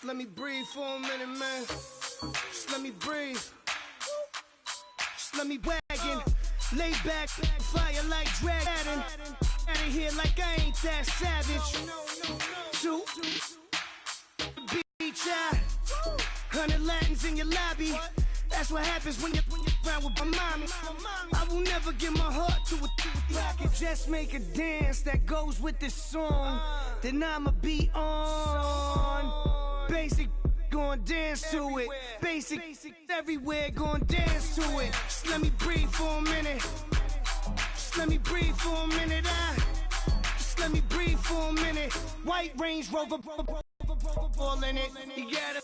Just let me breathe for a minute, man. Just let me breathe. Just let me wagon. Lay back, fire like dragon. Out of here like I ain't that savage. Two, beach out. 100 Latins in your lobby. That's what happens when you're around with my mommy. I will never give my heart to a I can just make a dance that goes with this song. Then I'ma be on. Basic, gon' dance to it. Basic, everywhere, gon' dance to it. Just let me breathe for a minute. Just let me breathe for a minute. Just let me breathe for a minute. White Range Rover, ball in it. You gotta,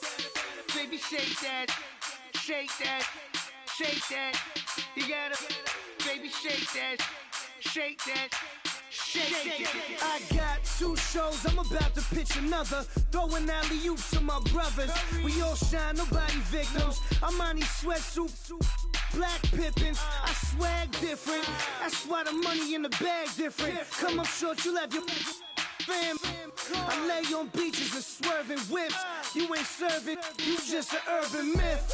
baby, shake that. Shake that, shake that. You gotta, baby, shake that, shake that, shake that. I got 2 shows, I'm about to pitch another. Throwing alley-oops to my brothers. We all shine, nobody victims. I'm on these sweatsuits, black pippins. I swag different. That's why the money in the bag different. Come up short, you'll have your fam. I lay on beaches and swerving whips. You ain't serving, you just an urban myth.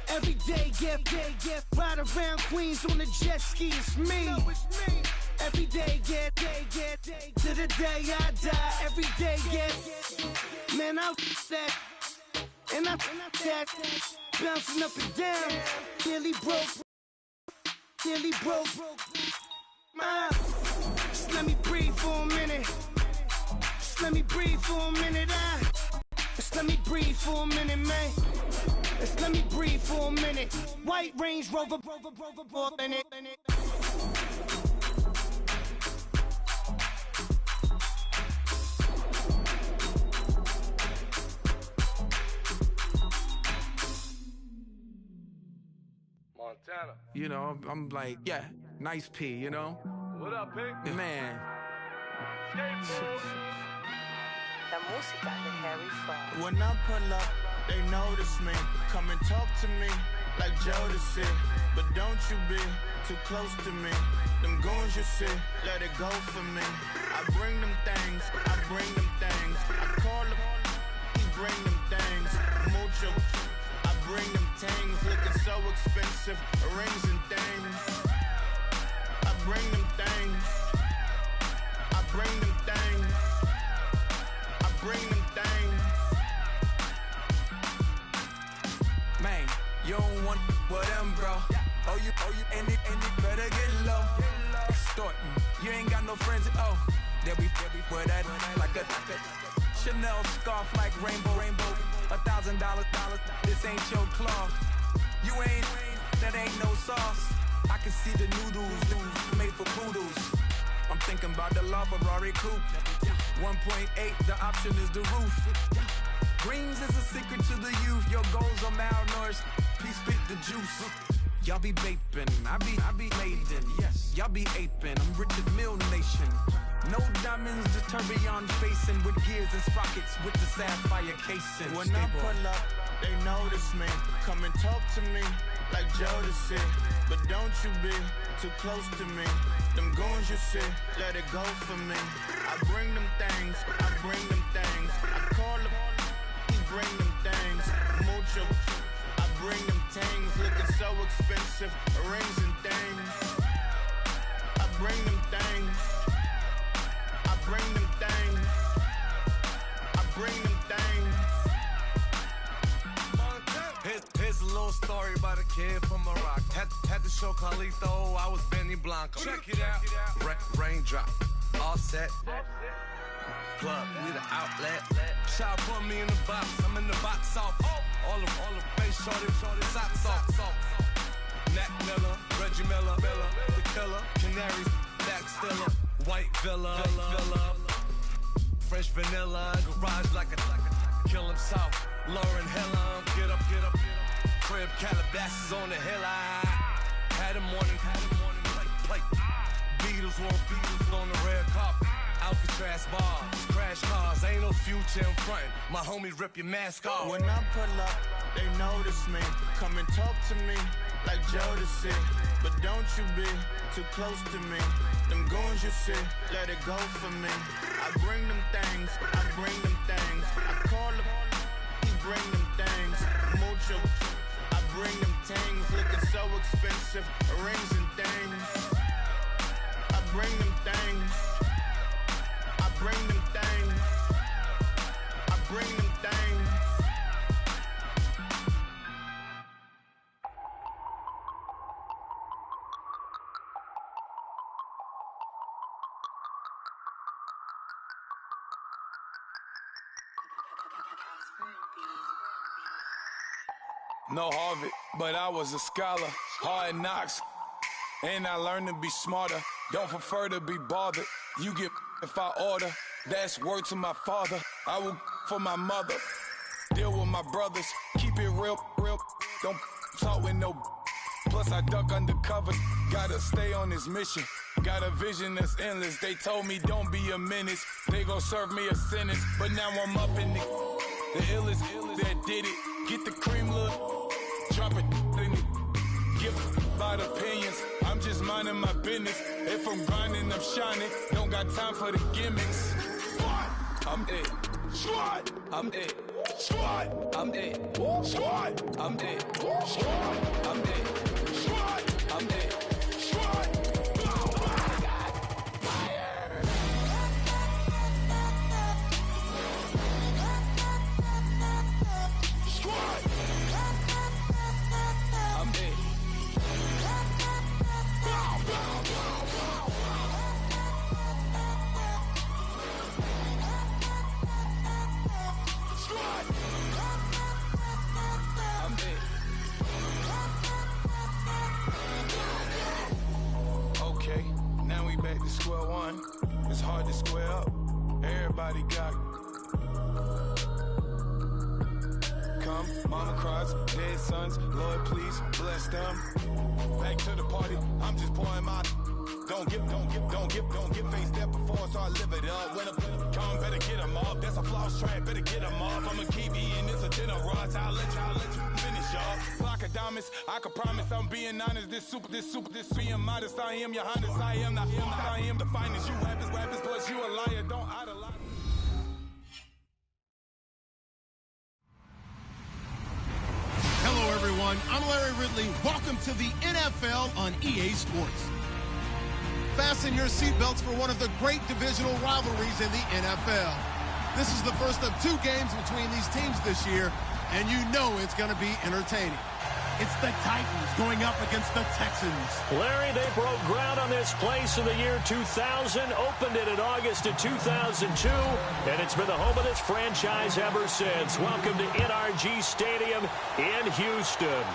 Every day, get ride around Queens on a jet ski, it's me. Every day, get to the day I die. Every day, get, man, I that, and I that, bouncing up and down. Nearly broke. Just let me breathe for a minute. Just let me breathe for a minute. Just let me breathe for a minute, man. Just let me breathe for a minute. White Range Rover, ball in it. Montana. You know, I'm like, yeah, nice P, you know? What up, Pink? Man. La música de Harry Fraud. When I pull up, they notice me. Come and talk to me like Jodeci. But don't you be too close to me. Them goons you see, let it go for me. I bring them things, I bring them things. I call them, he bring them things. Mucho, I bring them things. Looking so expensive, rings and things. I bring them things. I bring them things. I bring them things. Man, you don't want with them, bro. Oh, you, and it better get low. Extorting, you ain't got no friends. Oh, they'll be with that like a Chanel scarf like rainbow. $1,000, this ain't your cloth. You ain't, that ain't no sauce. I can see the noodles made for poodles. I'm thinking about the La Ferrari coupe. 1.8, the option is the roof. Dreams is a secret to the youth. Your goals are malnourished. Please spit the juice. Y'all be vaping, I be laden. Yes, y'all be aping. I'm Richard Mill Nation. No diamonds, just tourbillon facing with gears and sprockets with the sapphire casing. When I pull up, they notice me. Come and talk to me like Jodeci. But don't you be too close to me. Them goons you see, let it go for me. I bring them things, I bring them things. I call them, he bring them things. Mucho, I bring them things. Looking so expensive, rings and things. I bring them things. I bring them things. I bring them things. Here's a little story about a kid from Morocco. Had to show Carlito I was Benny Blanco. Check it out. Raindrop, all set. Plug, we the outlet. Shot put me in the box, I'm in the box off. All the face shorty, socks off. Mac Miller, Reggie Miller, the killer, Canaries, back stiller, white villa, fresh vanilla, garage like a kill him south. Lauren Hiller, get up, crib Calabasas on the hill. I had him morning, plate. Beatles on the red carpet. Alcatraz bars, crash cars, ain't no future in front. My homie rip your mask off. When I pull up, they notice me. Come and talk to me like Jodeci. But don't you be too close to me. Them goons you see, let it go for me. I bring them things, I bring them things. I call them, he bring them things. Mucho. I bring them things. Looking so expensive. Rings and things. I bring them things. I bring them things. I bring them things. No Harvard, but I was a scholar. Hard knocks, and I learned to be smarter. Don't prefer to be bothered. You get if I order. That's word to my father. I will for my mother. Deal with my brothers. Keep it real. Don't talk with no. Plus I duck undercovers. Gotta stay on this mission. Got a vision that's endless. They told me don't be a menace. They gon' serve me a sentence. But now I'm up in the illest that did it. Get the cream look. Drop it in it. Give about opinions. I'm just minding my business. If I'm grinding, I'm shining. Don't got time for the gimmicks. Squad, I'm dead. Squad, I'm dead. Squad, I'm dead. Squad, I'm dead. Squad, I'm dead. Squad, I'm dead. Squad. Square one, it's hard to square up. Everybody got come, mama cries, dead sons. Lord, please bless them. Back to the party, I'm just pouring my. Don't get faced that before, so I live it up. When a come, better get them up. That's a floss track, better get them up. I'ma keep eating this a dinner rush. I'll let you finish up. Flock of diamonds, I can promise I'm being honest. This being modest. I am your highness. I am the finest. You rappers, plus you a liar. Don't idolize. Hello, everyone. I'm Larry Ridley. Welcome to the NFL on EA Sports. Fasten your seatbelts for one of the great divisional rivalries in the NFL. This is the first of two games between these teams this year, and you know it's going to be entertaining. It's the Titans going up against the Texans. Larry, they broke ground on this place in the year 2000, opened it in August of 2002, and it's been the home of this franchise ever since. Welcome to NRG Stadium in Houston.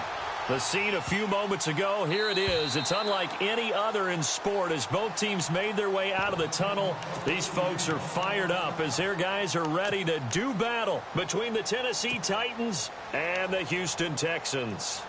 The scene a few moments ago, here it is. It's unlike any other in sport as both teams made their way out of the tunnel. These folks are fired up as their guys are ready to do battle between the Tennessee Titans and the Houston Texans.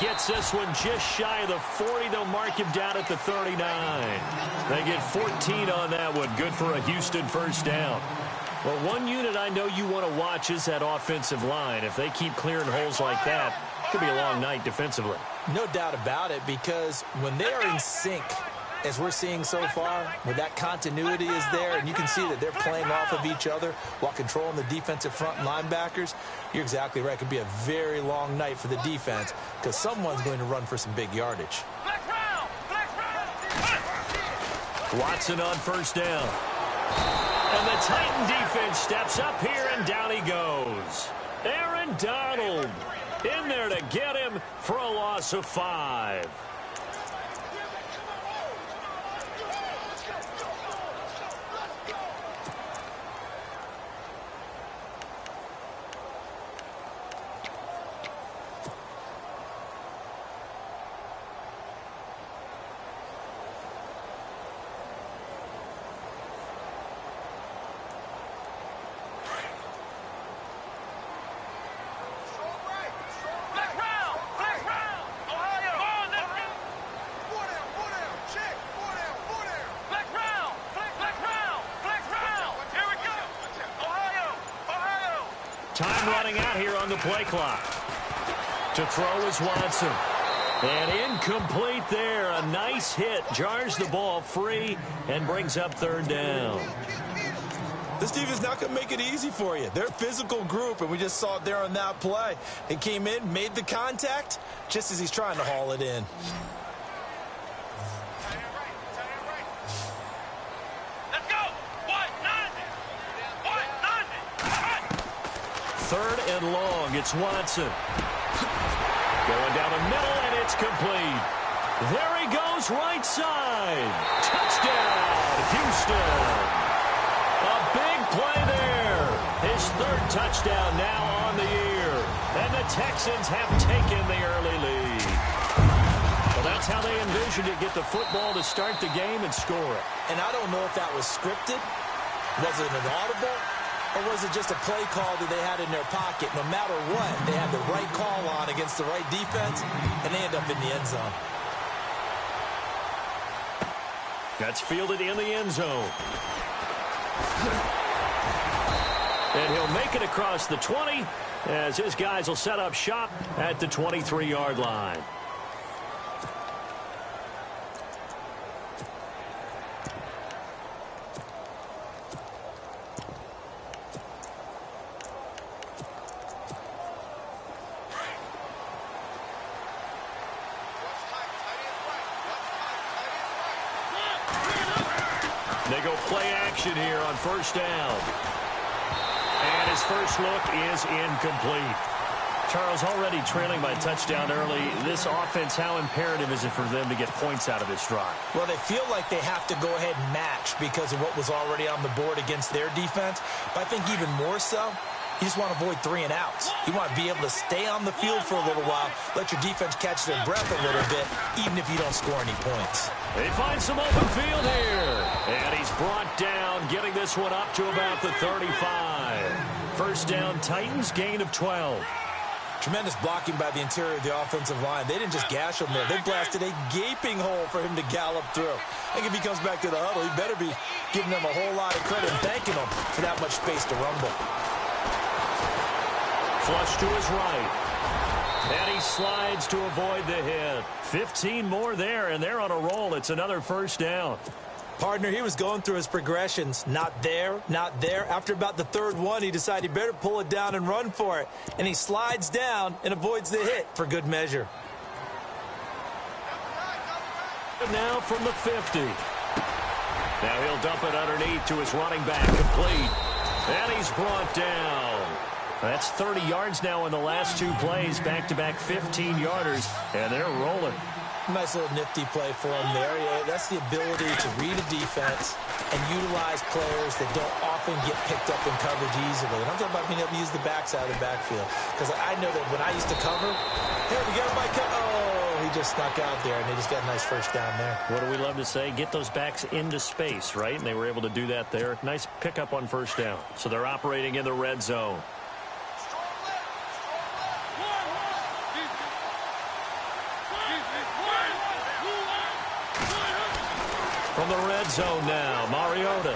Gets this one just shy of the 40. They'll mark him down at the 39. They get 14 on that one. Good for a Houston first down. Well, one unit I know you want to watch is that offensive line. If they keep clearing holes like that, it could be a long night defensively. No doubt about it, because when they are in sync, as we're seeing so far, when that continuity is there, and you can see that they're playing off of each other while controlling the defensive front linebackers, you're exactly right. It could be a very long night for the defense because someone's going to run for some big yardage. Watson on first down. And the Titan defense steps up here, and down he goes. Aaron Donald in there to get him for a loss of 5. Time running out here on the play clock. To throw is Watson. And incomplete there. A nice hit. Jars the ball free and brings up third down. This defense not going to make it easy for you. They're a physical group, and we just saw it there on that play. It came in, made the contact, just as he's trying to haul it in. Let's go. Third and long. It's Watson. Going down the middle, and it's complete. There he goes, right side. Touchdown, Houston. A big play there. His third touchdown now on the year. And the Texans have taken the early lead. Well, that's how they envisioned it. Get the football to start the game and score it. And I don't know if that was scripted. Was it an audible? Or was it just a play call that they had in their pocket? No matter what, they had the right call on against the right defense, and they end up in the end zone. That's fielded in the end zone. And he'll make it across the 20 as his guys will set up shop at the 23-yard line. They go play action here on first down. And his first look is incomplete. Charles, already trailing by touchdown early. This offense, how imperative is it for them to get points out of this drive? Well, they feel like they have to go ahead and match because of what was already on the board against their defense. But I think even more so, you just want to avoid 3 and outs. You want to be able to stay on the field for a little while, let your defense catch their breath a little bit, even if you don't score any points. They find some open field here. And he's brought down, getting this one up to about the 35. First down, Titans, gain of 12. Tremendous blocking by the interior of the offensive line. They didn't just gash him there. They blasted a gaping hole for him to gallop through. I think if he comes back to the huddle, he better be giving them a whole lot of credit and thanking them for that much space to rumble. Flush to his right. And he slides to avoid the hit. 15 more there, and they're on a roll. It's another first down. Partner, he was going through his progressions. Not there, not there. After about the third one, he decided he better pull it down and run for it. And he slides down and avoids the hit for good measure. Now from the 50. Now he'll dump it underneath to his running back, complete. And he's brought down. That's 30 yards now in the last 2 plays, back-to-back 15-yarders, and they're rolling. Nice little nifty play for him there. Yeah, that's the ability to read a defense and utilize players that don't often get picked up in coverage easily. And I'm talking about being able to use the backside of the backfield. Because I know that when I used to cover, here we go, Mike. Oh, he just snuck out there, and they just got a nice first down there. What do we love to say? Get those backs into space, right? And they were able to do that there. Nice pickup on first down. So they're operating in the red zone. From the red zone now, Mariota.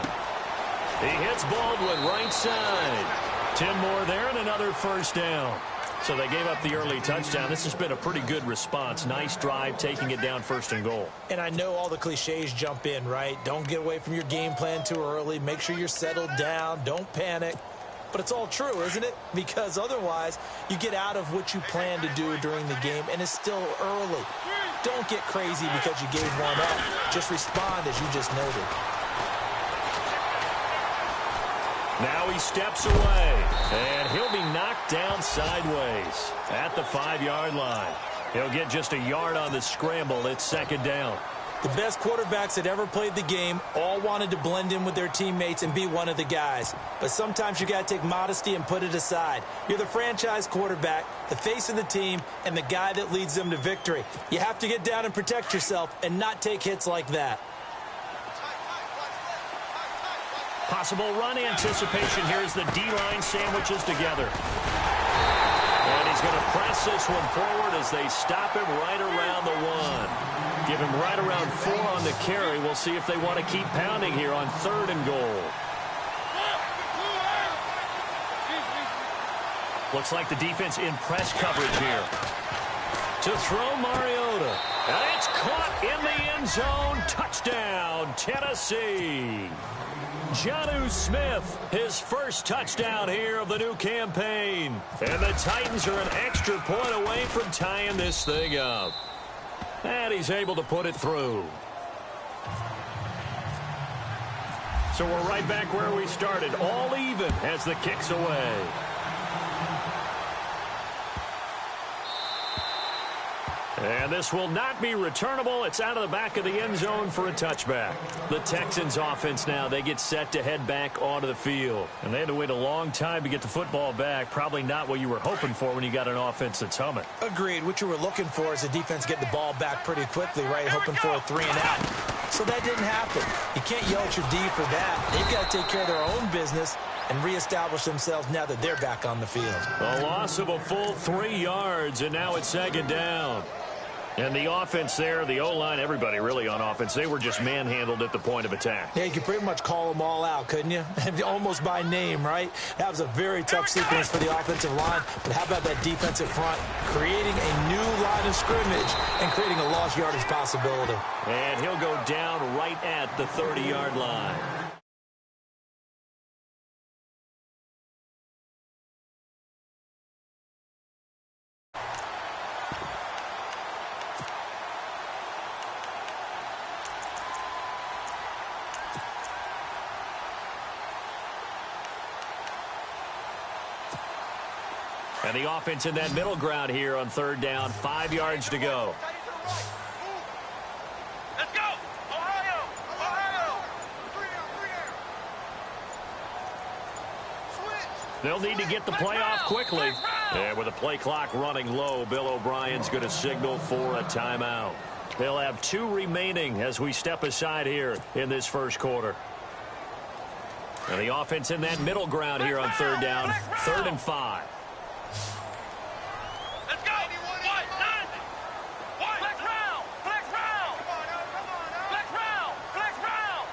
He hits Baldwin right side. 10 more there and another first down. So they gave up the early touchdown. This has been a pretty good response. Nice drive, taking it down first and goal. And I know all the cliches jump in, right? Don't get away from your game plan too early. Make sure you're settled down. Don't panic. But it's all true, isn't it? Because otherwise, you get out of what you plan to do during the game, and it's still early. Don't get crazy because you gave one up. Just respond as you just noted. Now he steps away, and he'll be knocked down sideways at the 5-yard line. He'll get just a yard on the scramble. It's second down. The best quarterbacks that ever played the game all wanted to blend in with their teammates and be one of the guys. But sometimes you got to take modesty and put it aside. You're the franchise quarterback, the face of the team, and the guy that leads them to victory. You have to get down and protect yourself and not take hits like that. Possible run anticipation here as the D-line sandwiches together. And he's going to press this one forward as they stop him right around the 1. Give him right around 4 on the carry. We'll see if they want to keep pounding here on 3rd and goal. Looks like the defense in press coverage here. To throw Mariota. And it's caught in the end zone. Touchdown, Tennessee. Jonnu Smith, his first touchdown here of the new campaign. And the Titans are an extra point away from tying this thing up. And he's able to put it through. So we're right back where we started, all even as the kick's away. And this will not be returnable. It's out of the back of the end zone for a touchback. The Texans offense now, they get set to head back onto the field. And they had to wait a long time to get the football back. Probably not what you were hoping for when you got an offense that's humming. Agreed. What you were looking for is the defense getting the ball back pretty quickly, right? Hoping for a 3-and-out. So that didn't happen. You can't yell at your D for that. They've got to take care of their own business and reestablish themselves now that they're back on the field. A loss of a full 3 yards, and now it's second down. And the offense there, the O-line, everybody really on offense, they were just manhandled at the point of attack. Yeah, you could pretty much call them all out, couldn't you? Almost by name, right? That was a very tough sequence for the offensive line. But how about that defensive front creating a new line of scrimmage and creating a lost yardage possibility? And he'll go down right at the 30-yard line. And the offense in that middle ground here on third down, 5 yards to go. Let's go! Ohio! Ohio! They'll need to get the play off quickly. And with the play clock running low, Bill O'Brien's going to signal for a timeout. They'll have 2 remaining as we step aside here in this first quarter. And the offense in that middle ground here on third down, 3rd and 5. Let's go! Flex round! Flex round! Flex round! Flex round!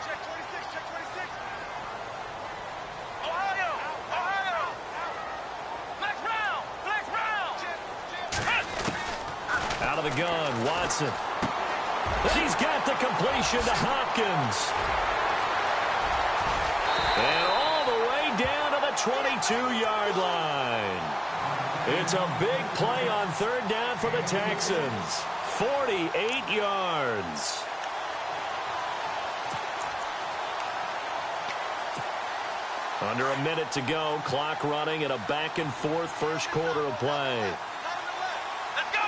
Check 26, check 26. Ohio! Ohio! Flex round! Flex round! Out of the gun, Watson. And he's got the completion to Hopkins. And all the way down to the 22-yard line. It's a big play on third down for the Texans. 48 yards. Under a minute to go. Clock running in a back-and-forth first quarter of play. Let's go!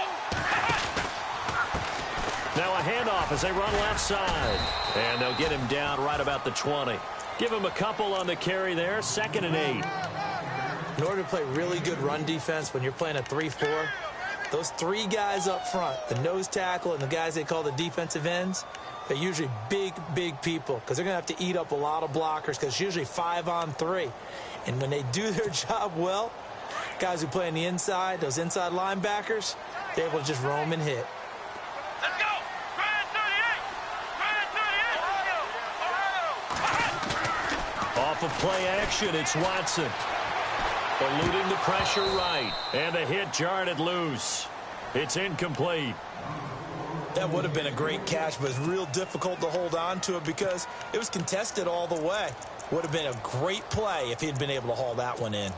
Now a handoff as they run left side. And they'll get him down right about the 20. Give him a couple on the carry there. 2nd and 8. In order to play really good run defense when you're playing a 3-4, those 3 guys up front, the nose tackle and the guys they call the defensive ends, they're usually big, big people because they're going to have to eat up a lot of blockers because it's usually 5-on-3. And when they do their job well, guys who play on the inside, those inside linebackers, they're able to just roam and hit. Let's go! Ryan 38! Ryan 38! Ohio! Off of play action, it's Watson. Eluding the pressure right. And the hit jarred it loose. It's incomplete. That would have been a great catch, but it's real difficult to hold on to it because it was contested all the way. Would have been a great play if he had been able to haul that one in.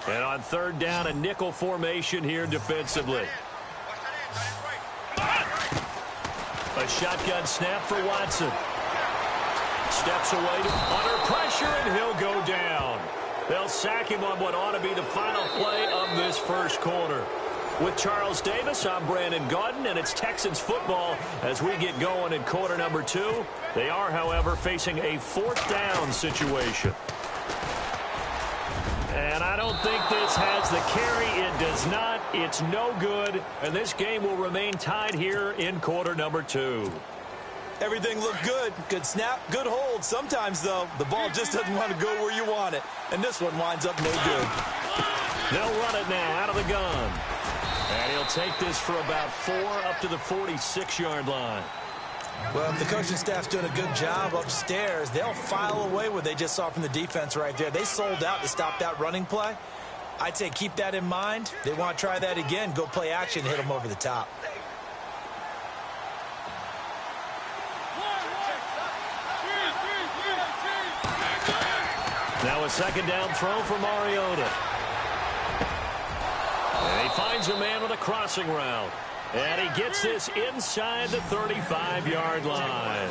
And on third down, a nickel formation here defensively. A shotgun snap for Watson. Steps away under pressure, and he'll go down. They'll sack him on what ought to be the final play of this first quarter. With Charles Davis, I'm Brandon Gaudin, and it's Texans football as we get going in quarter number 2. They are, however, facing a 4th down situation. And I don't think this has the carry. It does not. It's no good. And this game will remain tied here in quarter number 2. Everything looked good. Good snap, good hold. Sometimes, though, the ball just doesn't want to go where you want it. And this one winds up no good. They'll run it now out of the gun. And he'll take this for about 4 up to the 46-yard line. Well, if the coaching staff's doing a good job upstairs, they'll file away what they just saw from the defense right there. They sold out to stop that running play. I'd say keep that in mind. They want to try that again. Go play action, hit them over the top. Now a second down throw for Mariota. And he finds a man with a crossing route. And he gets this inside the 35-yard line.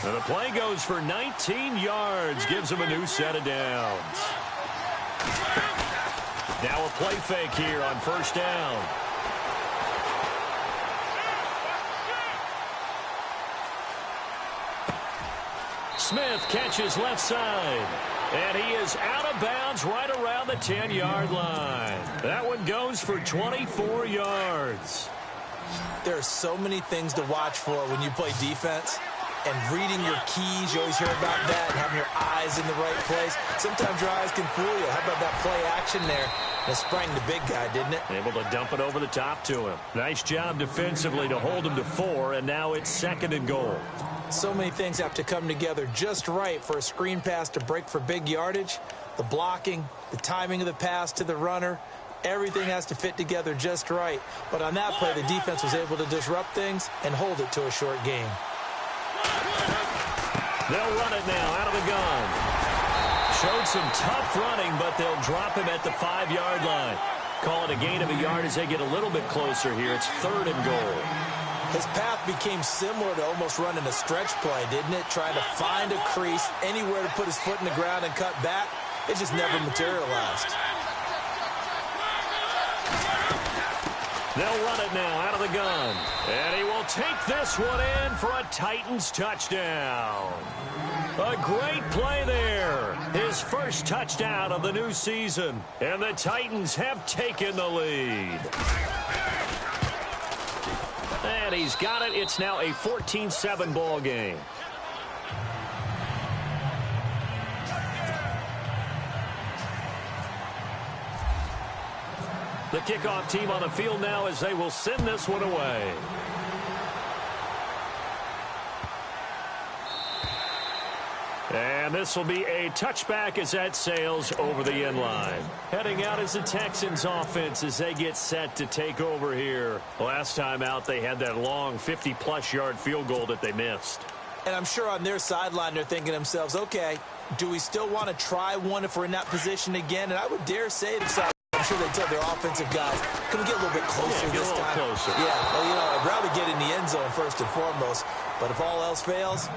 And the play goes for 19 yards, gives him a new set of downs. Now a play fake here on first down. Smith catches left side. And he is out of bounds right around the 10-yard line. That one goes for 24 yards. There are so many things to watch for when you play defense. And reading your keys, you always hear about that, and having your eyes in the right place. Sometimes your eyes can fool you. How about that play action there? It sprang the big guy, didn't it? Able to dump it over the top to him. Nice job defensively to hold him to 4, and now it's 2nd and goal. So many things have to come together just right for a screen pass to break for big yardage. The blocking, the timing of the pass to the runner, everything has to fit together just right. But on that play, the defense was able to disrupt things and hold it to a short gain. They'll run it now out of the gun. Showed some tough running, but they'll drop him at the 5-yard line. Call it a gain of a yard as they get a little bit closer here. It's 3rd and goal. His path became similar to almost running a stretch play, didn't it? Trying to find a crease, anywhere to put his foot in the ground and cut back. It just never materialized. They'll run it now out of the gun. And he will take this one in for a Titans touchdown. A great play there. His first touchdown of the new season. And the Titans have taken the lead. And he's got it. It's now a 14-7 ball game. The kickoff team on the field now as they will send this one away. And this will be a touchback as that sails over the end line. Heading out is the Texans offense as they get set to take over here. Last time out, they had that long 50-plus yard field goal that they missed. And I'm sure on their sideline they're thinking to themselves, okay, do we still want to try one if we're in that position again? And I would dare say to I'm sure they tell their offensive guys, can we get a little bit closer this time? Closer. Yeah, well, you know, I'd rather get in the end zone first and foremost. But if all else fails,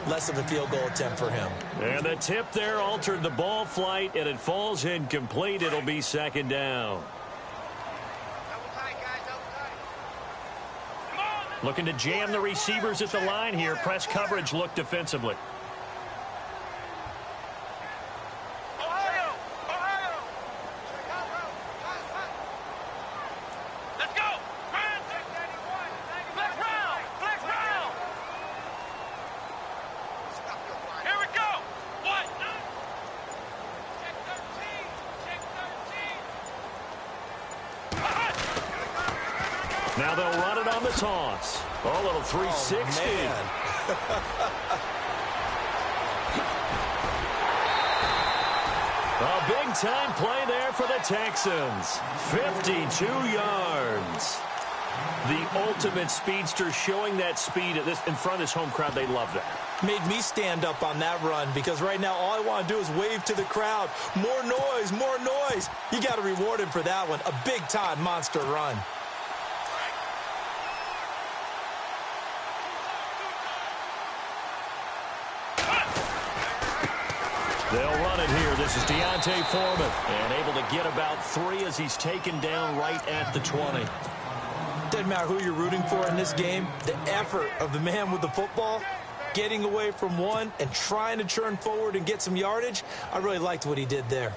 less of a field goal attempt for him. And the tip there altered the ball flight, and it falls incomplete. It'll be 2nd down. Looking to jam the receivers at the line here. Press coverage look defensively. Now they'll run it on the toss. Oh, a little 360. A big-time play there for the Texans. 52 yards. The ultimate speedster showing that speed in front of this home crowd. They love that. Made me stand up on that run because right now all I want to do is wave to the crowd. More noise, more noise. You got to reward him for that one. A big-time monster run. They'll run it here. This is Deontay Foreman. And able to get about 3 as he's taken down right at the 20. Doesn't matter who you're rooting for in this game. The effort of the man with the football, getting away from one and trying to turn forward and get some yardage. I really liked what he did there.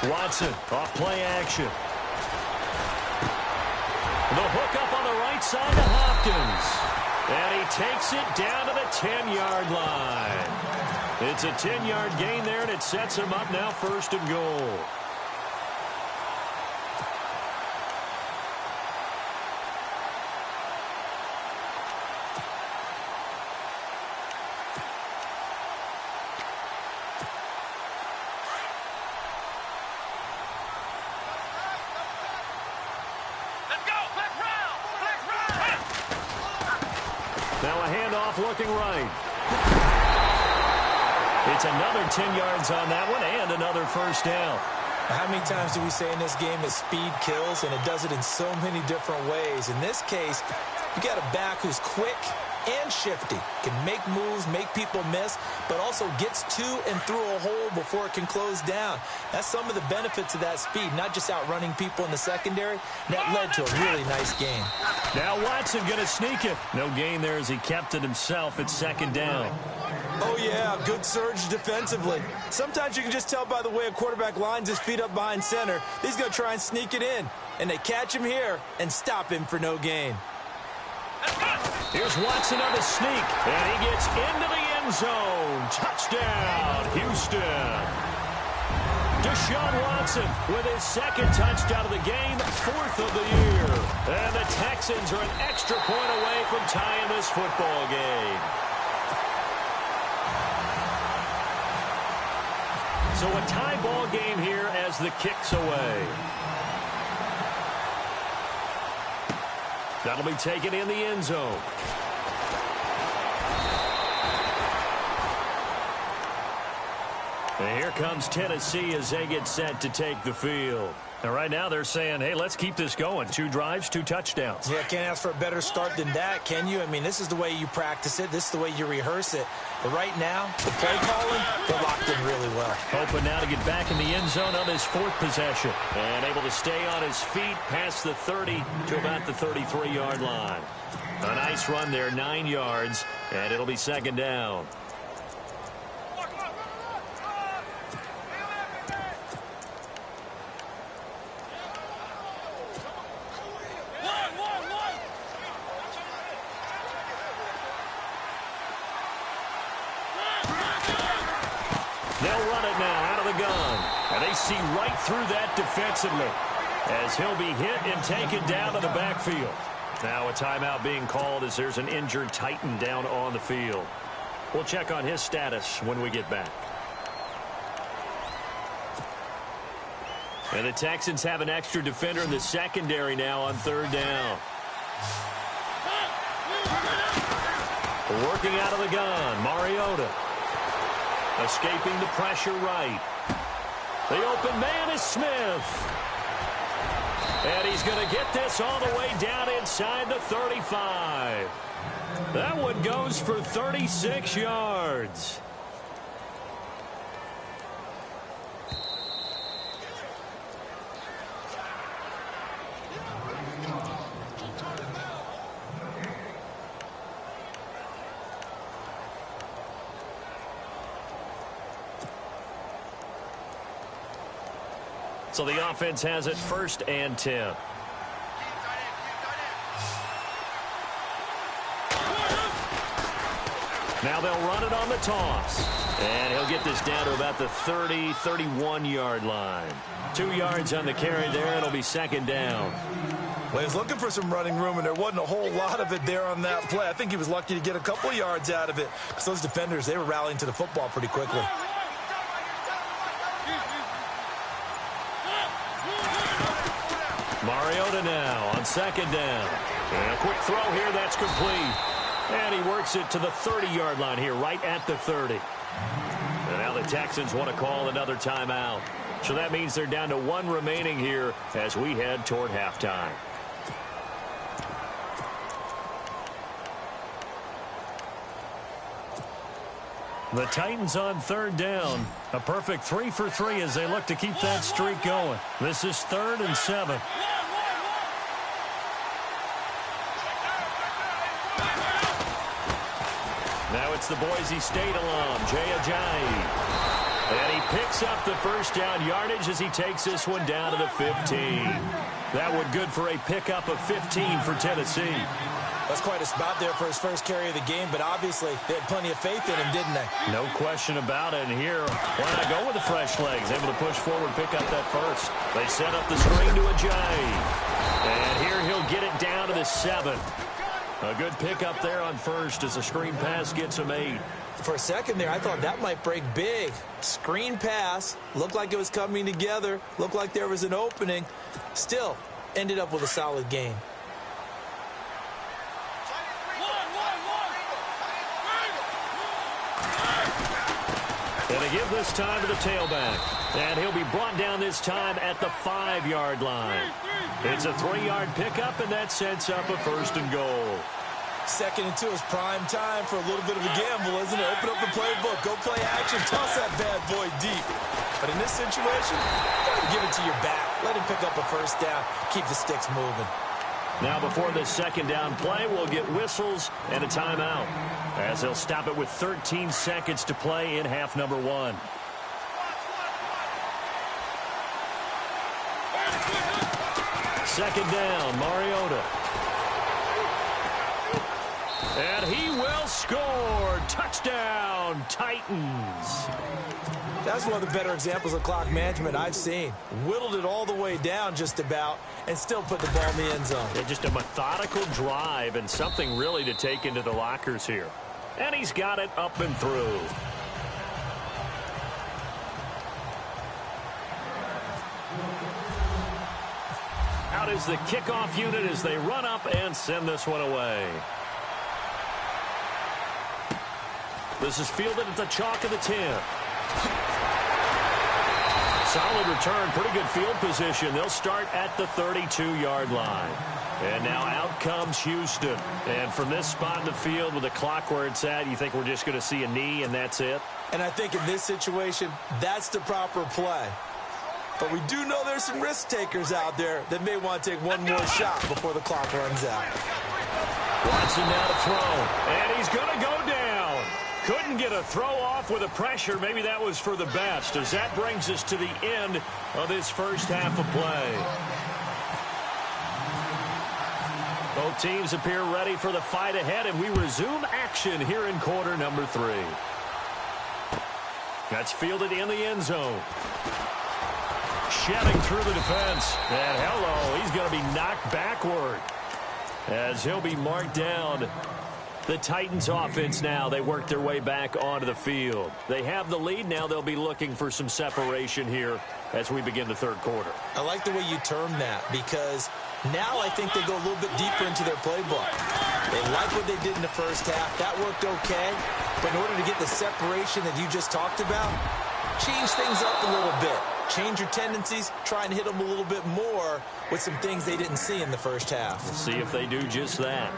Watson off play action. The hook up on the right side to Hopkins. And he takes it down to the 10-yard line. It's a 10-yard gain there, and it sets him up now 1st and goal. Now a handoff looking right. It's another 10 yards on that one and another 1st down. How many times do we say in this game that speed kills, and it does it in so many different ways? In this case, you got a back who's quick and shifty, can make moves, make people miss, but also gets to and through a hole before it can close down. That's some of the benefits of that speed, not just outrunning people in the secondary. That led to a really nice game. Now Watson going to sneak it. No gain there as he kept it himself. It's 2nd down. Oh, yeah, good surge defensively. Sometimes you can just tell by the way a quarterback lines his feet up behind center. He's going to try and sneak it in, and they catch him here and stop him for no gain. Here's Watson on the sneak, and he gets into the end zone. Touchdown, Houston. Deshaun Watson with his 2nd touchdown of the game, 4th of the year. And the Texans are an extra point away from tying this football game. So a tie ball game here as the kick's away. That'll be taken in the end zone. And here comes Tennessee as they get set to take the field. And right now they're saying, hey, let's keep this going. 2 drives, 2 touchdowns. Yeah, can't ask for a better start than that, can you? I mean, this is the way you practice it. This is the way you rehearse it. But right now, the play calling, they're locked in really well. Hoping now to get back in the end zone on his 4th possession. And able to stay on his feet past the 30 to about the 33-yard line. A nice run there, 9 yards, and it'll be 2nd down. They'll run it now out of the gun. And they see right through that defensively as he'll be hit and taken down to the backfield. Now a timeout being called as there's an injured Titan down on the field. We'll check on his status when we get back. And the Texans have an extra defender in the secondary now on 3rd down. Working out of the gun, Mariota. Escaping the pressure right. The open man is Smith. And he's going to get this all the way down inside the 35. That one goes for 36 yards. So the offense has it 1st and 10. Now they'll run it on the toss. And he'll get this down to about the 30, 31-yard line. 2 yards on the carry there. It'll be 2nd down. Well, he was looking for some running room, and there wasn't a whole lot of it there on that play. I think he was lucky to get a couple of yards out of it. Because those defenders, they were rallying to the football pretty quickly. Mariota now on 2nd down. And a quick throw here, that's complete. And he works it to the 30-yard line here, right at the 30. And now the Texans want to call another timeout. So that means they're down to 1 remaining here as we head toward halftime. The Titans on 3rd down. A perfect 3 for 3 as they look to keep that streak going. This is 3rd and 7. Now it's the Boise State alum, Jay Ajayi. And he picks up the first down yardage as he takes this one down to the 15. That one good for a pickup of 15 for Tennessee. That's quite a spot there for his first carry of the game, but obviously they had plenty of faith in him, didn't they? No question about it. And here, why not go with the fresh legs? Able to push forward, pick up that first. They set up the screen to Ajayi. And here he'll get it down to the 7. A good pickup there on first as the screen pass gets him 8. For a second there, I thought that might break big. Screen pass, looked like it was coming together, looked like there was an opening. Still, ended up with a solid game. And they give this time to the tailback. And he'll be brought down this time at the 5-yard line. It's a 3-yard pickup, and that sets up a first and goal. 2nd and 2 is prime time for a little bit of a gamble, isn't it? Open up the playbook, go play action, toss that bad boy deep. But in this situation, give it to your back. Let him pick up a first down, keep the sticks moving. Now before this second down play, we'll get whistles and a timeout, as they'll stop it with 13 seconds to play in half number 1. Second down, Mariota. And he will score. Touchdown, Titans. That's one of the better examples of clock management I've seen. Whittled it all the way down just about and still put the ball in the end zone. Yeah, just a methodical drive and something really to take into the lockers here. And he's got it up and through. Out is the kickoff unit as they run up and send this one away. This is fielded at the chalk of the 10. Solid return, pretty good field position. They'll start at the 32-yard line. And now out comes Houston. And from this spot in the field with the clock where it's at, you think we're just going to see a knee and that's it? And I think in this situation, that's the proper play. But we do know there's some risk takers out there that may want to take one more shot before the clock runs out. Watson now to throw. And he's going to go down. Couldn't get a throw off with the pressure. Maybe that was for the best, as that brings us to the end of this first half of play. Both teams appear ready for the fight ahead, and we resume action here in quarter number 3. That's fielded in the end zone. Shedding through the defense. And hello, he's going to be knocked backward as he'll be marked down. The Titans offense now, they work their way back onto the field. They have the lead. Now they'll be looking for some separation here as we begin the third quarter. I like the way you term that, because now I think they go a little bit deeper into their playbook. They like what they did in the first half. That worked okay. But in order to get the separation that you just talked about, change things up a little bit. Change your tendencies, try and hit them a little bit more with some things they didn't see in the first half. We'll see if they do just that.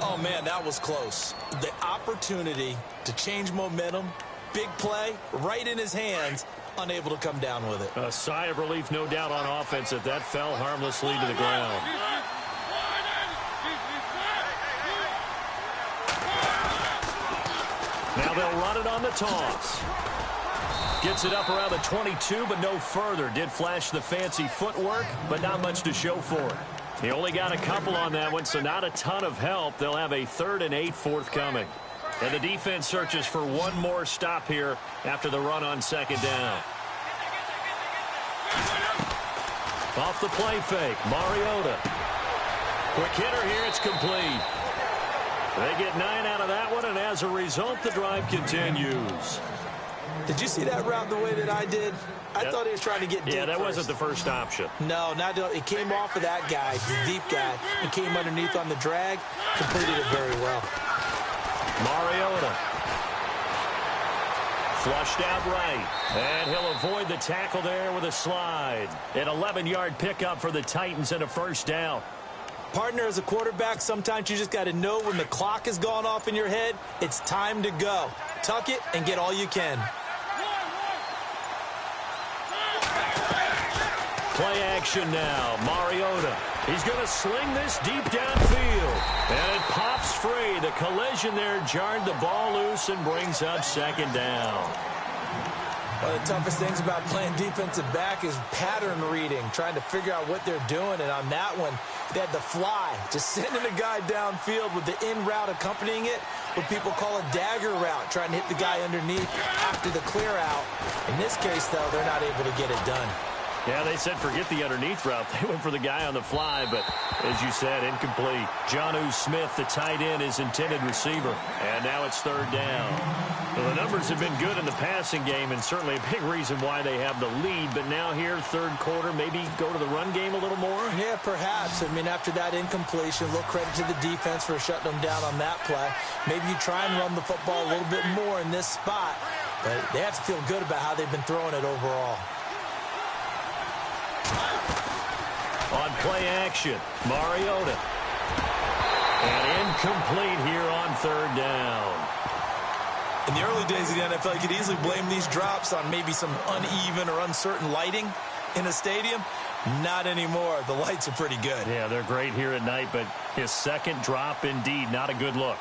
Oh, man, that was close. The opportunity to change momentum, big play, right in his hands, unable to come down with it. A sigh of relief, no doubt, on offense that that fell harmlessly to the ground. Now they'll run it on the toss. Gets it up around the 22, but no further. Did flash the fancy footwork, but not much to show for it. He only got a couple on that one, so not a ton of help. They'll have a 3rd and 8 forthcoming. And the defense searches for one more stop here after the run on second down. Off the play fake, Mariota. Quick hitter here, it's complete. They get 9 out of that one, and as a result, the drive continues. Did you see that route the way that I did? I thought he was trying to get deep. Yeah, that first. wasn't the first option. No, it came off of that guy, the deep guy, and came underneath on the drag, completed it very well. Mariota. Flushed out right. And he'll avoid the tackle there with a slide. An 11-yard pickup for the Titans and a first down. Partner, as a quarterback, sometimes you just got to know when the clock has gone off in your head, it's time to go. Tuck it and get all you can. Play action now. Mariota. He's going to sling this deep downfield. And it pops free. The collision there jarred the ball loose and brings up second down. One of the toughest things about playing defensive back is pattern reading, trying to figure out what they're doing. And on that one, they had the fly, just sending a guy downfield with the in route accompanying it, what people call a dagger route, trying to hit the guy underneath after the clear out. In this case, though, they're not able to get it done. Yeah, they said forget the underneath route. They went for the guy on the fly, but as you said, incomplete. Jonnu Smith, the tight end, is intended receiver. And now it's third down. Well, the numbers have been good in the passing game, and certainly a big reason why they have the lead. But now here, third quarter, maybe go to the run game a little more? Yeah, perhaps. I mean, after that incompletion, a little credit to the defense for shutting them down on that play. Maybe you try and run the football a little bit more in this spot. But they have to feel good about how they've been throwing it overall. On play action, Mariota. And incomplete here on third down. In the early days of the NFL, you could easily blame these drops on maybe some uneven or uncertain lighting in a stadium. Not anymore. The lights are pretty good. Yeah, they're great here at night, but his second drop, indeed, not a good look.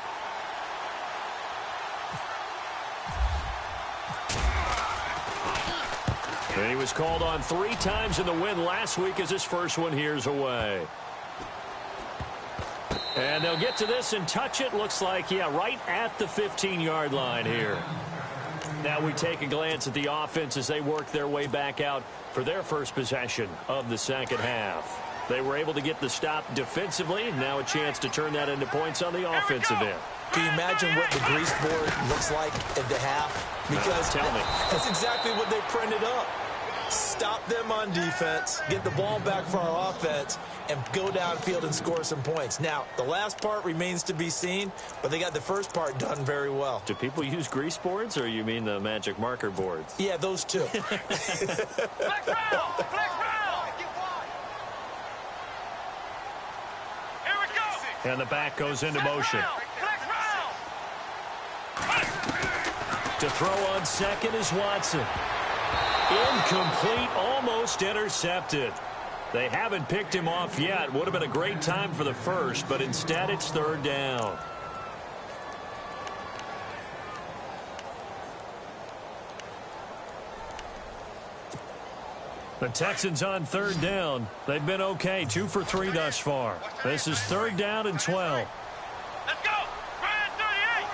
And he was called on 3 times in the win last week as his first one here's away. And they'll get to this and touch it. Looks like, yeah, right at the 15-yard line here. Now we take a glance at the offense as they work their way back out for their first possession of the second half. They were able to get the stop defensively. Now a chance to turn that into points on the offensive end. Can you imagine what the grease board looks like at the half? Because tell me. That's exactly what they printed up. Stop them on defense, get the ball back for our offense, and go downfield and score some points. Now, the last part remains to be seen, but they got the first part done very well. Do people use grease boards, or you mean the magic marker boards? Yeah, those two. Flex round! Flex round! Here we go! And the back goes into motion. Flex round! To throw on second is Watson. Incomplete, almost intercepted. They haven't picked him off yet. Would have been a great time for the first, but instead it's third down. The Texans on third down. They've been okay, 2 for 3 thus far. This is third down and 12. Let's go! Brand 38!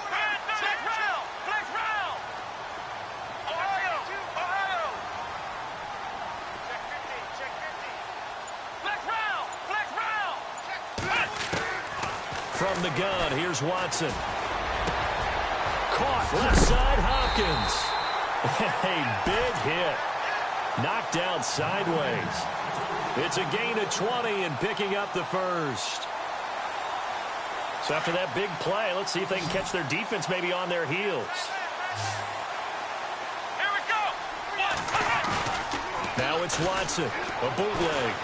Brand 38! Flex round! Flex round! Ohio! Ohio! Check 15, check 15. Flex round! Flex round! From the gun, here's Watson. Caught left side, Hopkins. A big hit. Knocked down sideways. It's a gain of 20 and picking up the first. So after that big play, let's see if they can catch their defense maybe on their heels. Here we go! Now it's Watson, a bootleg.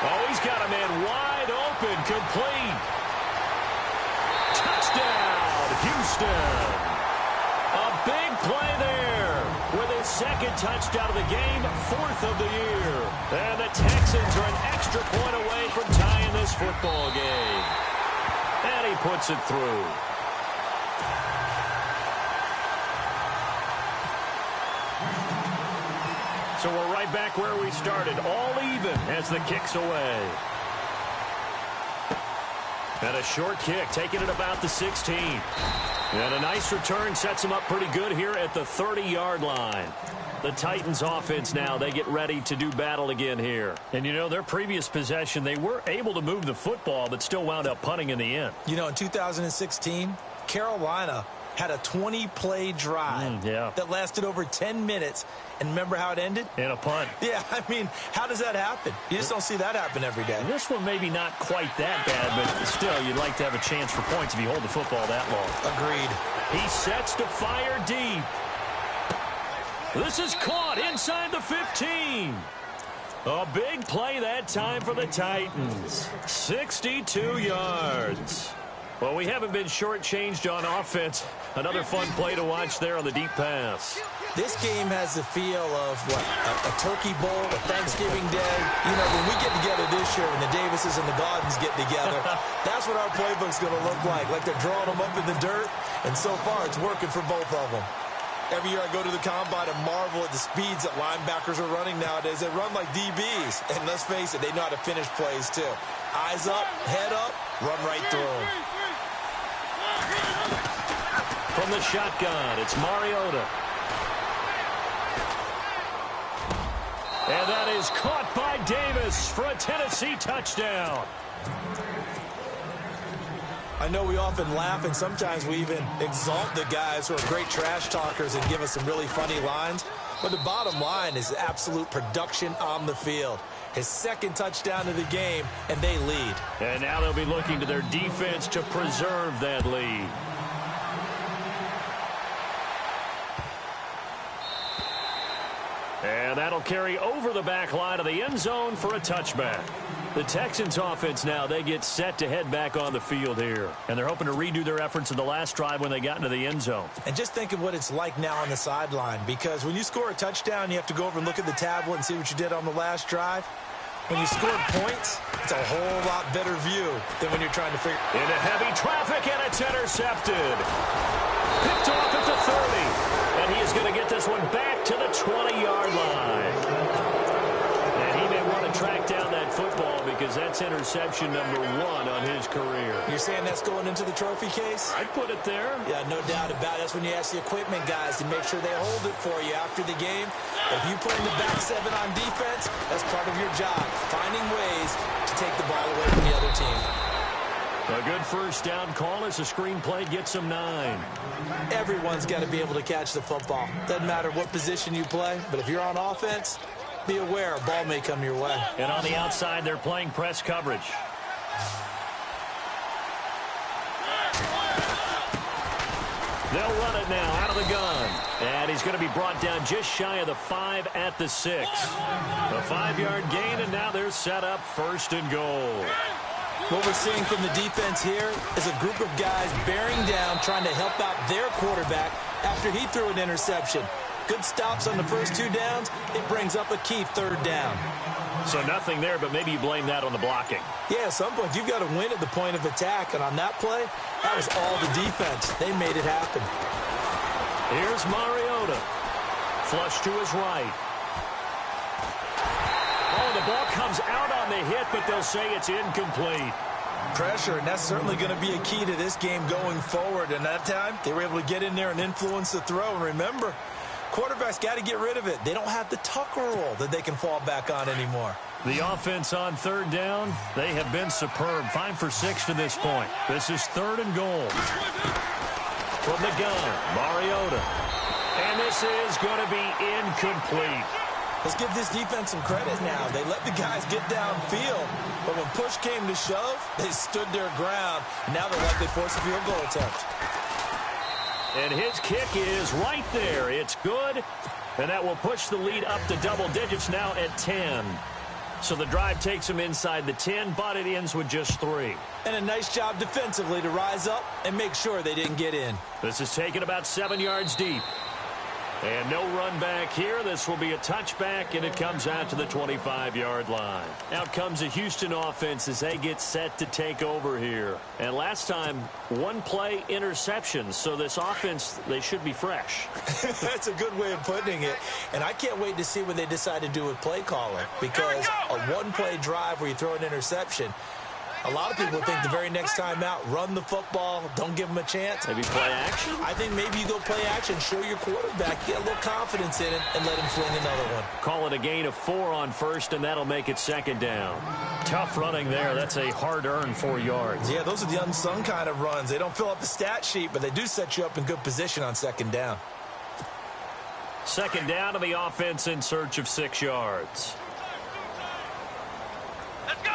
Oh, he's got a man wide open, complete. Touchdown, Houston. A big play there with his second touchdown of the game, 4th of the year. And the Texans are an extra point away from tying this football game. And he puts it through. So we're right back where we started, all even as the kick's away. And a short kick, taking it about the 16. And a nice return sets them up pretty good here at the 30-yard line. The Titans offense now, they get ready to do battle again here. And, you know, their previous possession, they were able to move the football, but still wound up punting in the end. You know, in 2016, Carolina had a 20-play drive that lasted over 10 minutes. And remember how it ended? In a punt. Yeah, I mean, how does that happen? You just don't see that happen every day. This one maybe not quite that bad, but still, you'd like to have a chance for points if you hold the football that long. Agreed. He sets to fire deep. This is caught inside the 15. A big play that time for the Titans. 62 yards. Well, we haven't been shortchanged on offense. Another fun play to watch there on the deep pass. This game has the feel of, what, a turkey bowl, a Thanksgiving day. You know, when we get together this year, when the Davises and the Gaudens get together, that's what our playbook's going to look like they're drawing them up in the dirt. And so far, it's working for both of them. Every year I go to the combine and marvel at the speeds that linebackers are running nowadays. They run like DBs. And let's face it, they know how to finish plays too. Eyes up, head up, run right through them. From the shotgun, it's Mariota. And that is caught by Davis for a Tennessee touchdown. I know we often laugh, and sometimes we even exalt the guys who are great trash talkers and give us some really funny lines. But the bottom line is absolute production on the field. His second touchdown of the game, and they lead. And now they'll be looking to their defense to preserve that lead. And that'll carry over the back line of the end zone for a touchback. The Texans offense now, they get set to head back on the field here. And they're hoping to redo their efforts in the last drive when they got into the end zone. And just think of what it's like now on the sideline, because when you score a touchdown, you have to go over and look at the tablet and see what you did on the last drive. When you score points, it's a whole lot better view than when you're trying to figure. Into heavy traffic, and it's intercepted. Picked off at the 30. And he is going to get this one back to the 20-yard line. And he may want to track down that football because that's interception number 1 on his career. You're saying that's going into the trophy case? I'd put it there. Yeah, no doubt about it. That's when you ask the equipment guys to make sure they hold it for you after the game. If you put in the back 7 on defense, that's part of your job, finding ways to take the ball away from the other team. A good first down call as the screen play gets him 9. Everyone's got to be able to catch the football. Doesn't matter what position you play, but if you're on offense, be aware a ball may come your way. And on the outside, they're playing press coverage. They'll run it now out of the gun. And he's going to be brought down just shy of the 5 at the 6. A 5-yard gain, and now they're set up 1st and goal. What we're seeing from the defense here is a group of guys bearing down, trying to help out their quarterback after he threw an interception. Good stops on the first 2 downs. It brings up a key 3rd down. So nothing there, but maybe you blame that on the blocking. Yeah, at some point you've got to win at the point of attack, and on that play, that was all the defense. They made it happen. Here's Mariota. Flush to his right. Oh, the ball comes out on the hit, but they'll say it's incomplete. Pressure, and that's certainly going to be a key to this game going forward. And that time, they were able to get in there and influence the throw. And remember, quarterbacks got to get rid of it. They don't have the Tucker roll that they can fall back on anymore. The offense on 3rd down, they have been superb. 5 for 6 to this point. This is 3rd and goal. From the gun, Mariota. And this is going to be incomplete. Let's give this defense some credit now. They let the guys get downfield, but when push came to shove, they stood their ground. And now they're likely to force a field goal attempt. And his kick is right there. It's good, and that will push the lead up to double digits now at 10. So the drive takes them inside the 10, but it ends with just 3. And a nice job defensively to rise up and make sure they didn't get in. This is taken about 7 yards deep. And no run back here. This will be a touchback, and it comes out to the 25-yard line. Out comes the Houston offense as they get set to take over here. And last time, 1-play interception. So this offense, they should be fresh. That's a good way of putting it. And I can't wait to see what they decide to do with play calling, because a 1-play drive where you throw an interception, a lot of people think the very next time out, run the football, don't give them a chance. Maybe play action? I think maybe you go play action, show your quarterback, get a little confidence in it, and let him fling another one. Call it a gain of 4 on 1st, and that'll make it 2nd down. Tough running there. That's a hard-earned 4 yards. Yeah, those are the unsung kind of runs. They don't fill up the stat sheet, but they do set you up in good position on 2nd down. 2nd down to the offense in search of 6 yards. Let's go!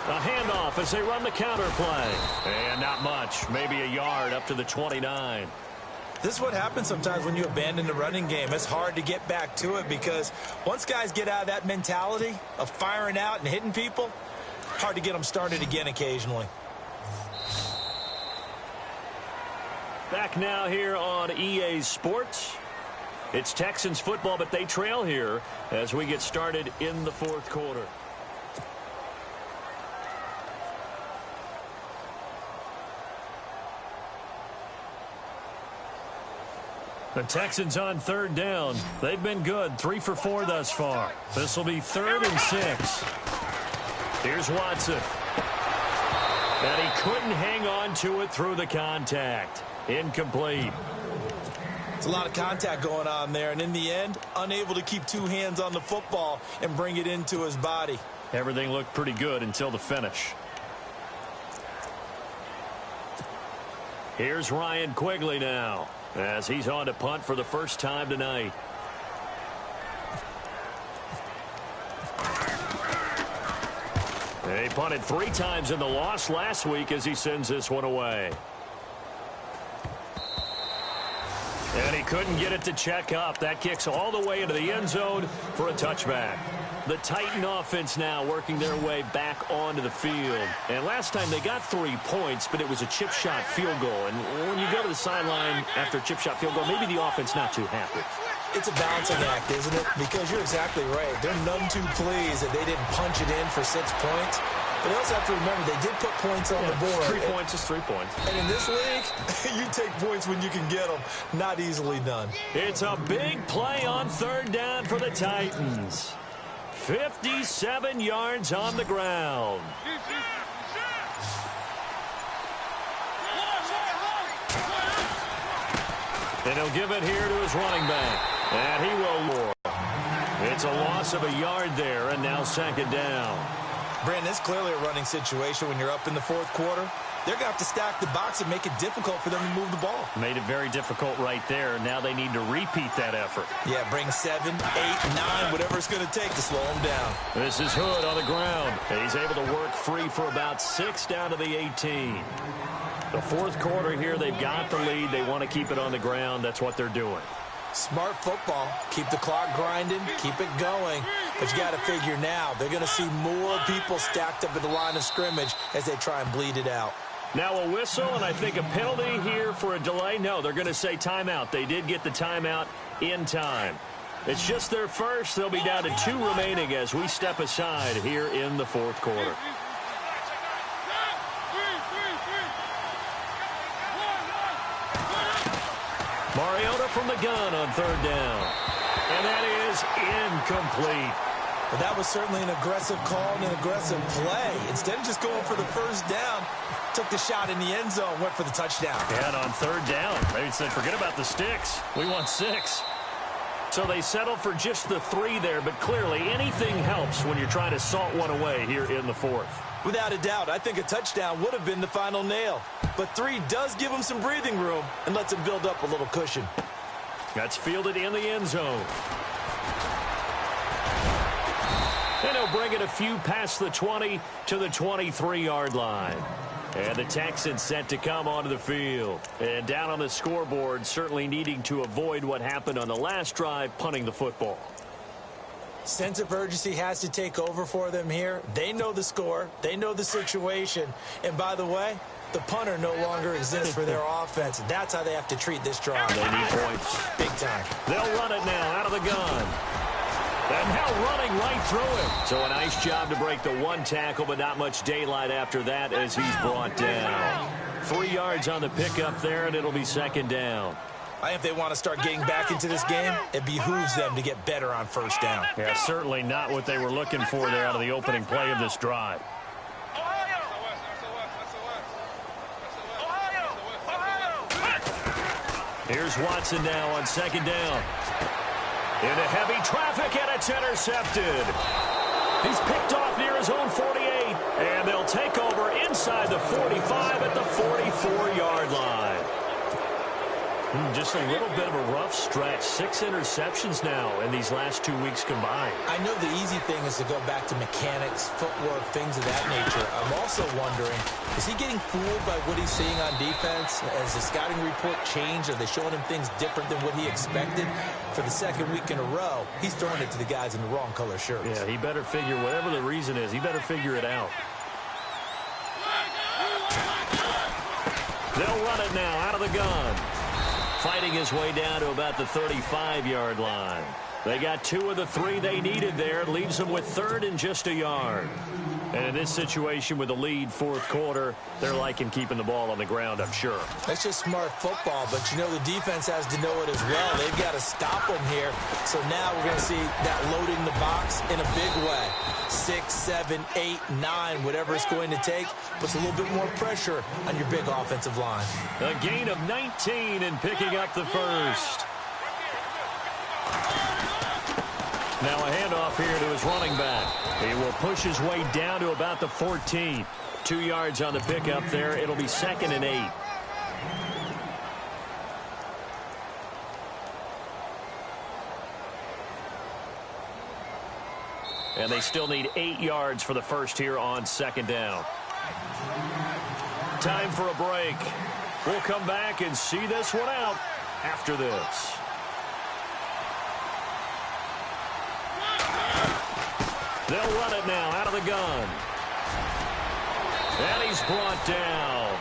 A handoff as they run the counter play. And not much. Maybe a yard up to the 29. This is what happens sometimes when you abandon the running game. It's hard to get back to it because once guys get out of that mentality of firing out and hitting people, hard to get them started again occasionally. Back now here on EA Sports. It's Texans football, but they trail here as we get started in the 4th quarter. The Texans on third down. They've been good, 3 for 4 thus far. This will be 3rd and 6. Here's Watson. And he couldn't hang on to it through the contact. Incomplete. It's a lot of contact going on there, and in the end, unable to keep 2 hands on the football and bring it into his body. Everything looked pretty good until the finish. Here's Ryan Quigley now, as he's on to punt for the first time tonight. He punted 3 times in the loss last week as he sends this one away. And he couldn't get it to check up. That kicks all the way into the end zone for a touchback. The Titan offense now working their way back onto the field. And last time they got 3 points, but it was a chip shot field goal. And when you go to the sideline after a chip shot field goal, maybe the offense not too happy. It's a balancing act, isn't it? Because you're exactly right. They're none too pleased that they didn't punch it in for 6 points. But they also have to remember they did put points on the board. 3 points is 3 points. And in this league, you take points when you can get them. Not easily done. It's a big play on third down for the Titans. 57 yards on the ground. And he'll give it here to his running back. And he will more. It's a loss of a yard there, and now 2nd down. Brandon, it's clearly a running situation when you're up in the 4th quarter. They're going to have to stack the box and make it difficult for them to move the ball. Made it very difficult right there. Now they need to repeat that effort. Yeah, bring 7, 8, 9, whatever it's going to take to slow them down. This is Hood on the ground. He's able to work free for about 6 down to the 18. The 4th quarter here, they've got the lead. They want to keep it on the ground. That's what they're doing. Smart football. Keep the clock grinding. Keep it going. But you got to figure now, they're going to see more people stacked up at the line of scrimmage as they try and bleed it out. Now a whistle, and I think a penalty here for a delay. No, they're going to say timeout. They did get the timeout in time. It's just their first. They'll be down to 2 remaining as we step aside here in the 4th quarter. Mariota from the gun on 3rd down. And that is incomplete. But that was certainly an aggressive call and an aggressive play. Instead of just going for the first down, took the shot in the end zone, went for the touchdown. And on 3rd down, they said, forget about the sticks. We want 6. So they settled for just the 3 there, but clearly anything helps when you're trying to salt one away here in the 4th. Without a doubt, I think a touchdown would have been the final nail. But 3 does give them some breathing room and lets them build up a little cushion. That's fielded in the end zone. And he'll bring it a few past the 20 to the 23-yard line. And the Texans set to come onto the field. And down on the scoreboard, certainly needing to avoid what happened on the last drive, punting the football. Sense of urgency has to take over for them here. They know the score. They know the situation. And by the way, the punter no longer exists for their offense. That's how they have to treat this drive. They need points. Big time. They'll run it now out of the gun. And now running right through it. So a nice job to break the 1 tackle, but not much daylight after that as he's brought down. 3 yards on the pickup there, and it'll be 2nd down. I think if they want to start getting back into this game, it behooves them to get better on 1st down. Yeah, certainly not what they were looking for there out of the opening play of this drive. Here's Watson now on 2nd down. Into heavy traffic, and it's intercepted. He's picked off near his own 48, and they'll take over inside the 45 at the 44-yard line. Just a little bit of a rough stretch. 6 interceptions now in these last 2 weeks combined. I know the easy thing is to go back to mechanics, footwork, things of that nature. I'm also wondering, is he getting fooled by what he's seeing on defense? Has the scouting report changed? Are they showing him things different than what he expected? For the 2nd week in a row, he's throwing it to the guys in the wrong color shirts. Yeah, he better figure, whatever the reason is, he better figure it out. They'll run it now out of the gun. Fighting his way down to about the 35-yard line. They got 2 of the 3 they needed there. Leaves them with 3rd and just a yard. And in this situation with the lead fourth quarter, they're liking keeping the ball on the ground, I'm sure. That's just smart football, but you know the defense has to know it as well. They've got to stop them here. So now we're going to see that loading the box in a big way. 6, 7, 8, 9, whatever it's going to take, puts a little bit more pressure on your big offensive line. A gain of 19 and picking up the first. Now a handoff here to his running back. He will push his way down to about the 14. 2 yards on the pickup there. It'll be 2nd and 8. And they still need 8 yards for the first here on 2nd down. Time for a break. We'll come back and see this one out after this. They'll run it now out of the gun. And he's brought down.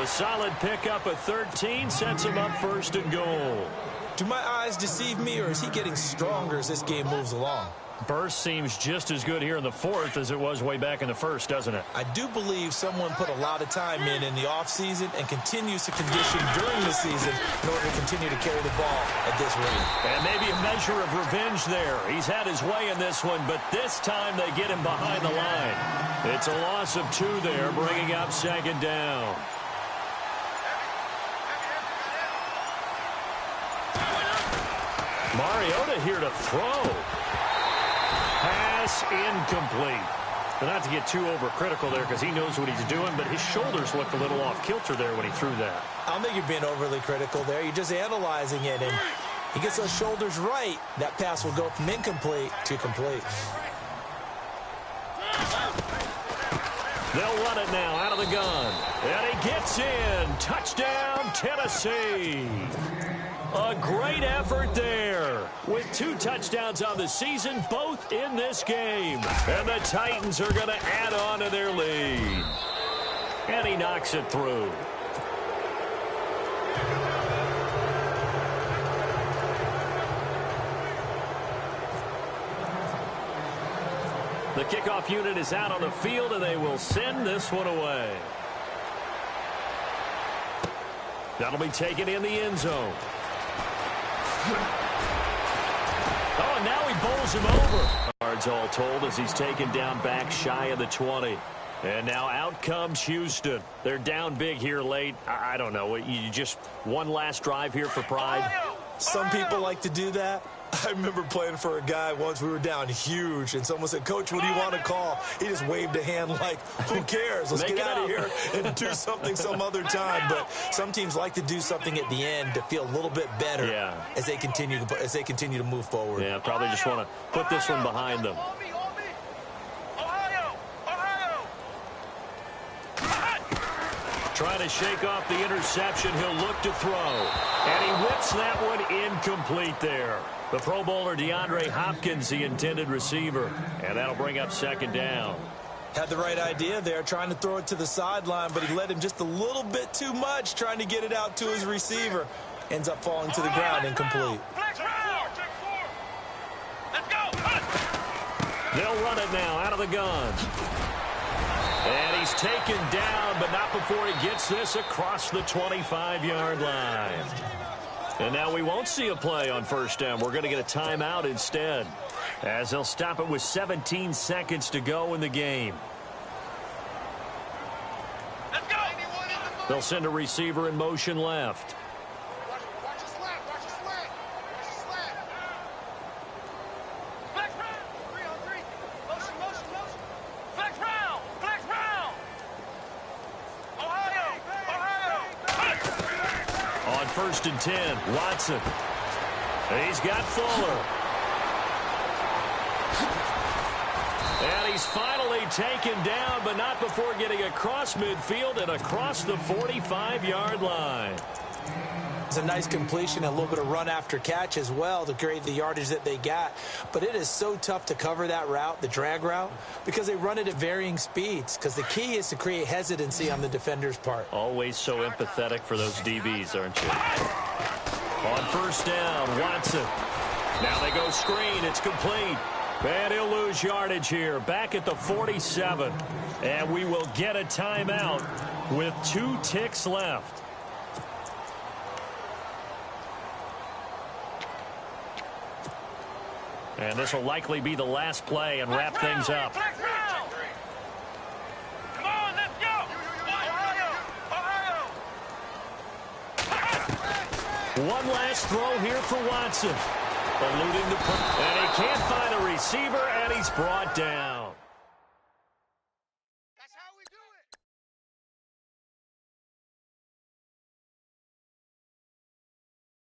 A solid pickup of 13 sets him up 1st and goal. Do my eyes deceive me, or is he getting stronger as this game moves along? Burst seems just as good here in the 4th as it was way back in the 1st, doesn't it? I do believe someone put a lot of time in the offseason and continues to condition during the season in order to continue to carry the ball at this rate. And maybe a measure of revenge there. He's had his way in this one, but this time they get him behind the line. It's a loss of 2 there, bringing up 2nd down. Mariota here to throw. Pass incomplete. But not to get too overcritical there because he knows what he's doing, but his shoulders looked a little off kilter there when he threw that. I don't think you're being overly critical there. You're just analyzing it, and he gets those shoulders right. That pass will go from incomplete to complete. They'll run it now out of the gun. And he gets in. Touchdown, Tennessee. A great effort there with 2 touchdowns on the season, both in this game. And the Titans are going to add on to their lead. And he knocks it through. The kickoff unit is out on the field, and they will send this one away. That'll be taken in the end zone. Oh, and now he bowls him over. Yards all told as he's taken down back shy of the 20. And now out comes Houston. They're down big here late. I don't know. You just one last drive here for pride? Some people like to do that. I remember playing for a guy once. We were down huge, and someone said, "Coach, what do you want to call?" He just waved a hand like, "Who cares? Let's get out of here and do something some other time." But some teams like to do something at the end to feel a little bit better as they continue to move forward. Yeah, probably just want to put this one behind them. Trying to shake off the interception. He'll look to throw. And he whips that one incomplete there. The Pro Bowler DeAndre Hopkins, the intended receiver. And that'll bring up 2nd down. Had the right idea there, trying to throw it to the sideline, but he let him just a little bit too much, trying to get it out to his receiver. Ends up falling to the ground, incomplete. They'll run it now out of the gun. And he's taken down, but not before he gets this across the 25-yard line. And now we won't see a play on 1st down. We're going to get a timeout instead, as they'll stop it with 17 seconds to go in the game. Let's go. They'll send a receiver in motion left. Watch the slant. Watch the slant. Watch the slant. Flex round. 3-on-3. Motion. Flex round. Ohio. On 1st and 10, Watson. He's got Fuller. And he's finally taken down, but not before getting across midfield and across the 45-yard line. It's a nice completion, a little bit of run after catch as well to create the yardage that they got. But it is so tough to cover that route, the drag route, because they run it at varying speeds. Because the key is to create hesitancy on the defender's part. Always so empathetic for those DBs, aren't you? On 1st down, Watson. Now they go screen. It's complete. And he'll lose yardage here, back at the 47. And we will get a timeout with 2 ticks left. And this will likely be the last play and wrap things up. Come on, let's go! Ohio! One last throw here for Watson. Eluding the and he can't find a receiver, and he's brought down.